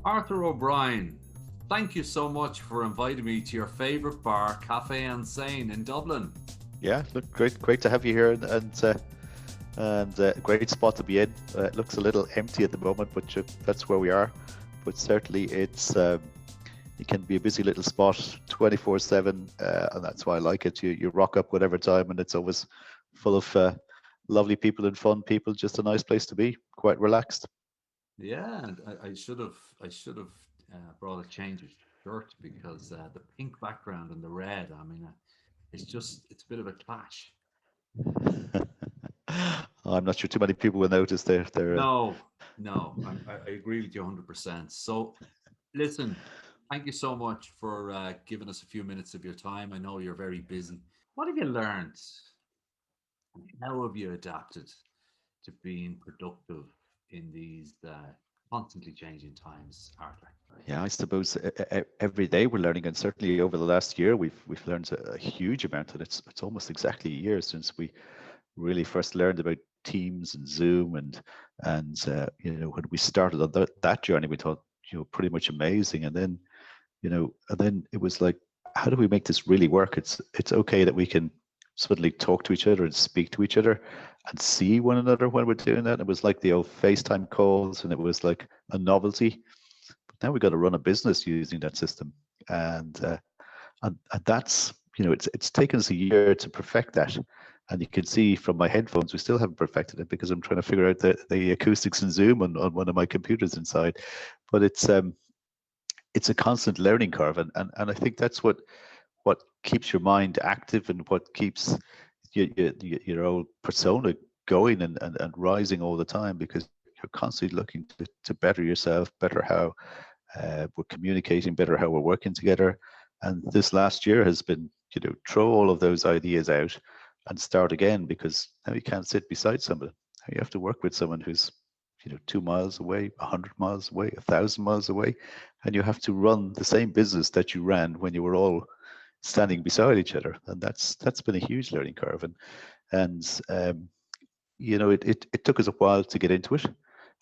Arthur O'Brien, thank you so much for inviting me to your favourite bar, Cafe Insane in Dublin. Yeah, look, great to have you here, and great spot to be in. It looks a little empty at the moment, but that's where we are. But certainly, it can be a busy little spot, 24/7, and that's why I like it. You rock up whatever time, and it's always full of lovely people and fun people. Just a nice place to be, quite relaxed. Yeah, and I should have brought a change of shirt because the pink background and the red. I mean, it's a bit of a clash. I'm not sure too many people will notice they're No, no, I agree with you 100%. So, listen, thank you so much for giving us a few minutes of your time. I know you're very busy. What have you learned? How have you adapted to being productive in these constantly changing times, Arthur? Yeah, I suppose every day we're learning, and certainly over the last year we've learned a huge amount, and it's almost exactly a year since we really first learned about Teams and Zoom, and when we started on that journey, we thought pretty much amazing, and then it was like, how do we make this really work? It's okay that we can suddenly talk to each other and speak to each other and see one another when we're doing that. It was like the old FaceTime calls, and it was like a novelty. Now we've got to run a business using that system, and that's it's taken us a year to perfect that. And you can see from my headphones we still haven't perfected it because I'm trying to figure out the acoustics in Zoom on one of my computers inside. But it's a constant learning curve, and I think that's what keeps your mind active and what keeps your old persona going and rising all the time, because you're constantly looking to better yourself, better how we're communicating, better how we're working together. And this last year has been, throw all of those ideas out and start again, because now you can't sit beside somebody. You have to work with someone who's 2 miles away, 100 miles away, 1,000 miles away, and you have to run the same business that you ran when you were all standing beside each other. And that's been a huge learning curve. And it took us a while to get into it,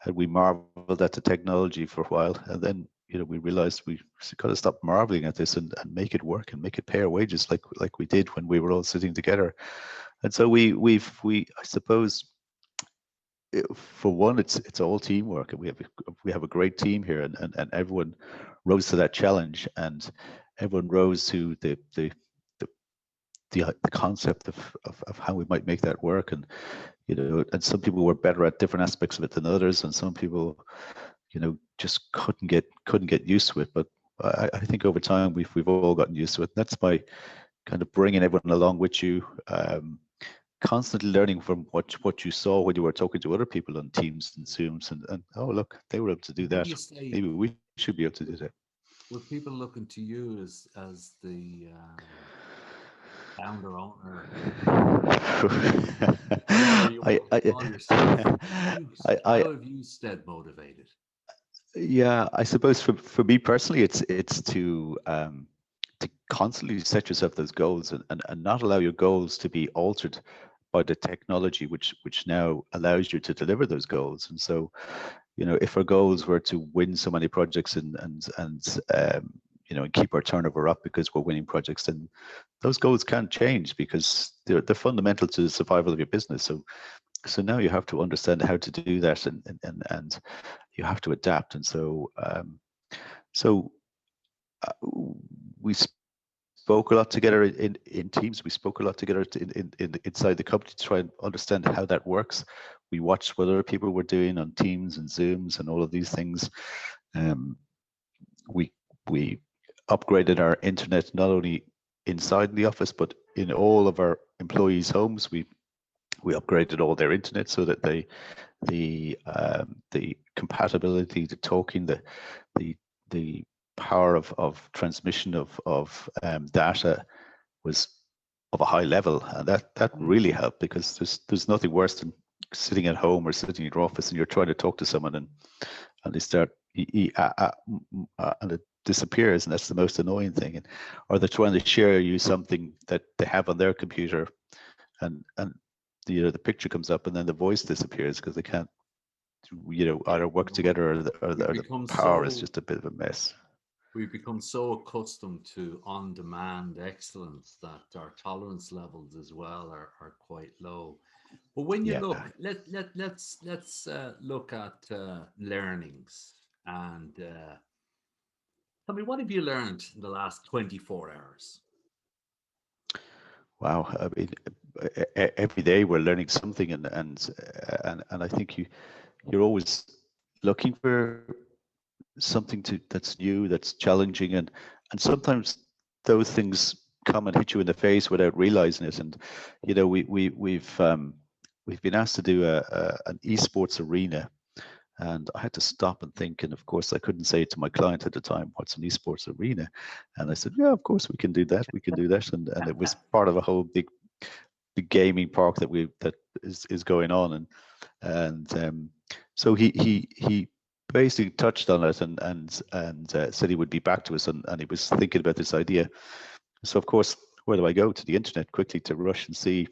and we marveled at the technology for a while, and then we realized we got to stop marveling at this and make it work and make it pay our wages like we did when we were all sitting together. And so we I suppose, for one, it's all teamwork, and we have a great team here, and everyone rose to that challenge, and everyone rose to the concept of how we might make that work. And some people were better at different aspects of it than others, and some people just couldn't get used to it. But I think over time we've all gotten used to it. That's by kind of bringing everyone along with you, constantly learning from what you saw when you were talking to other people on Teams and Zooms, and oh, look, they were able to do Would that, you say, maybe we should be able to do that. were people looking to you as the founder owner, whatever you I, want to I, call yourself? I, How have you stayed motivated? yeah, I suppose for me personally, it's to constantly set yourself those goals, and not allow your goals to be altered by the technology which now allows you to deliver those goals. And so, if our goals were to win so many projects and keep our turnover up because we're winning projects, then those goals can't change because they're fundamental to the survival of your business. So now you have to understand how to do that, and you have to adapt. And so uh, we spoke a lot together in teams. We spoke a lot together inside the company to try and understand how that works. We watched what other people were doing on Teams and Zooms and all of these things. Um, we we upgraded our internet not only inside the office but in all of our employees' homes. We upgraded all their internet so that the compatibility, the talking, the the power of transmission of data was of a high level, and that really helped, because there's nothing worse than sitting at home or sitting in your office and you're trying to talk to someone, and they start and it disappears, and that's the most annoying thing. Or they're trying to share you something that they have on their computer, and the picture comes up and then the voice disappears because they can't either work together, or we've the become power is so just a bit of a mess. we've become so accustomed to on-demand excellence that our tolerance levels as well are quite low. But when you Yeah. look, let's look at learnings and tell me, what have you learned in the last 24 hours? Wow. I mean, every day we're learning something, and I think you're always looking for something that's new, that's challenging, and sometimes those things come and hit you in the face without realizing it. And we've been asked to do an esports arena, and I had to stop and think. And of course, I couldn't say to my client at the time, "What's an esports arena?" And I said, "Yeah, of course we can do that. We can do that." And it was part of a whole big gaming park that is going on. And so he basically touched on it, and said he would be back to us, and he was thinking about this idea. So of course, where do I go? To the internet quickly to rush and see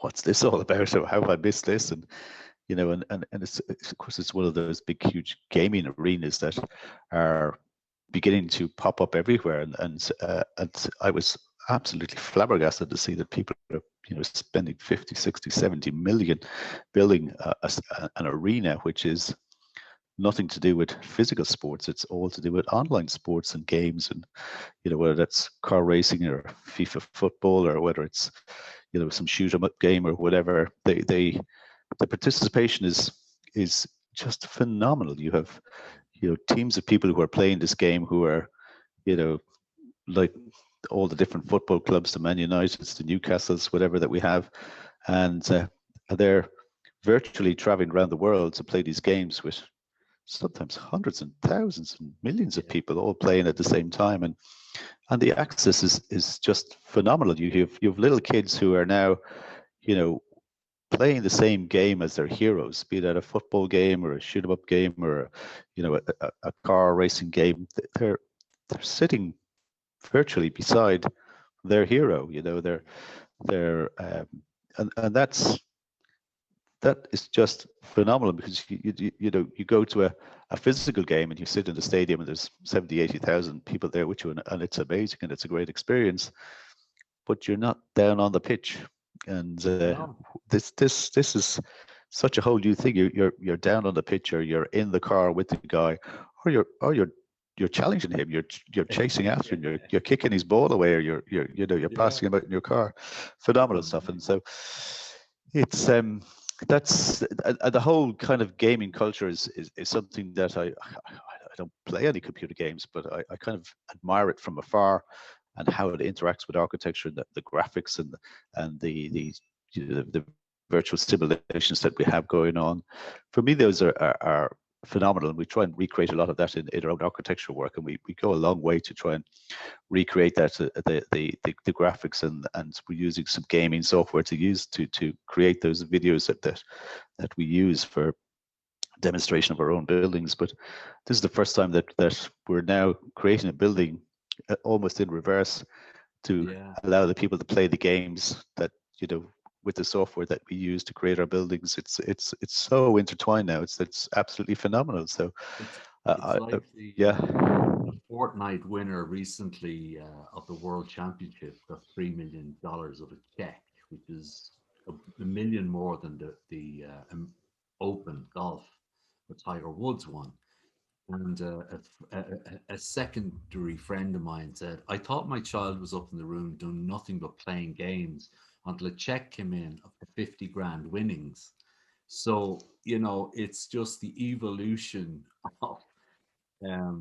what's this all about, or how have I missed this? And and it's of course it's one of those big huge gaming arenas that are beginning to pop up everywhere, and I was absolutely flabbergasted to see that people are spending 50, 60, 70 million building an arena which is nothing to do with physical sports. It's all to do with online sports and games, and whether that's car racing or FIFA football, or whether it's some shoot 'em up game or whatever. The participation is just phenomenal. You have teams of people who are playing this game who are like all the different football clubs, the Man Uniteds, the Newcastles, whatever that we have, and they're virtually traveling around the world to play these games with sometimes hundreds and thousands and millions of people all playing at the same time, and the access is just phenomenal. You have little kids who are now playing the same game as their heroes, be that a football game or a shoot 'em up game or a car racing game. They're sitting virtually beside their hero. They're and that is just phenomenal, because you go to a physical game and you sit in the stadium and there's 70, 80,000 people there with you, and it's amazing and it's a great experience, but you're not down on the pitch. And No. this is such a whole new thing. You're down on the pitch, or you're in the car with the guy, or you're challenging him. You're chasing after him. You're kicking his ball away, or you're passing him out in your car. Phenomenal stuff. And so it's that's the whole kind of gaming culture is something that I don't play any computer games, but I kind of admire it from afar, and how it interacts with architecture, and the graphics, and the virtual simulations that we have going on. For me, those are phenomenal, and we try and recreate a lot of that in our own architectural work, and we go a long way to try and recreate that, the graphics, and we're using some gaming software to create those videos that we use for demonstration of our own buildings. But this is the first time that we're now creating a building almost in reverse, to allow the people to play the games that with the software that we use to create our buildings. It's so intertwined now. It's absolutely phenomenal. So It's like the Fortnite winner recently of the World Championship got $3 million of a check, which is a million more than the Open golf that Tiger Woods won. And a secondary friend of mine said, "I thought my child was up in the room doing nothing but playing games until a check came in of the 50 grand winnings." So, it's just the evolution of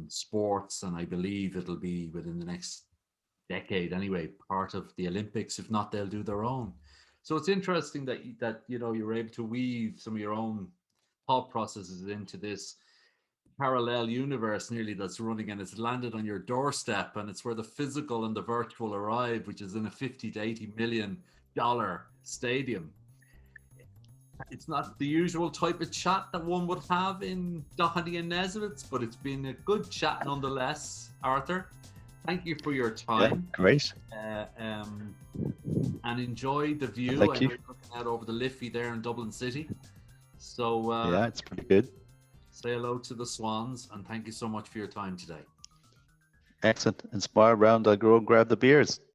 sports, and I believe it'll be within the next decade anyway, part of the Olympics. If not, they'll do their own. So it's interesting that you're able to weave some of your own thought processes into this parallel universe nearly that's running, and it's landed on your doorstep, and it's where the physical and the virtual arrive, which is in a 50 to 80 million dollar stadium. It's not the usual type of chat that one would have in Doherty and Nesbitt's, but it's been a good chat nonetheless. Arthur, thank you for your time. Yeah, great. And enjoy the view. Thank you. I know you're looking out over the Liffey there in Dublin City. So Yeah, it's pretty good. say hello to the swans, and thank you so much for your time today. Excellent. Inspire round. I'll go and grab the beers.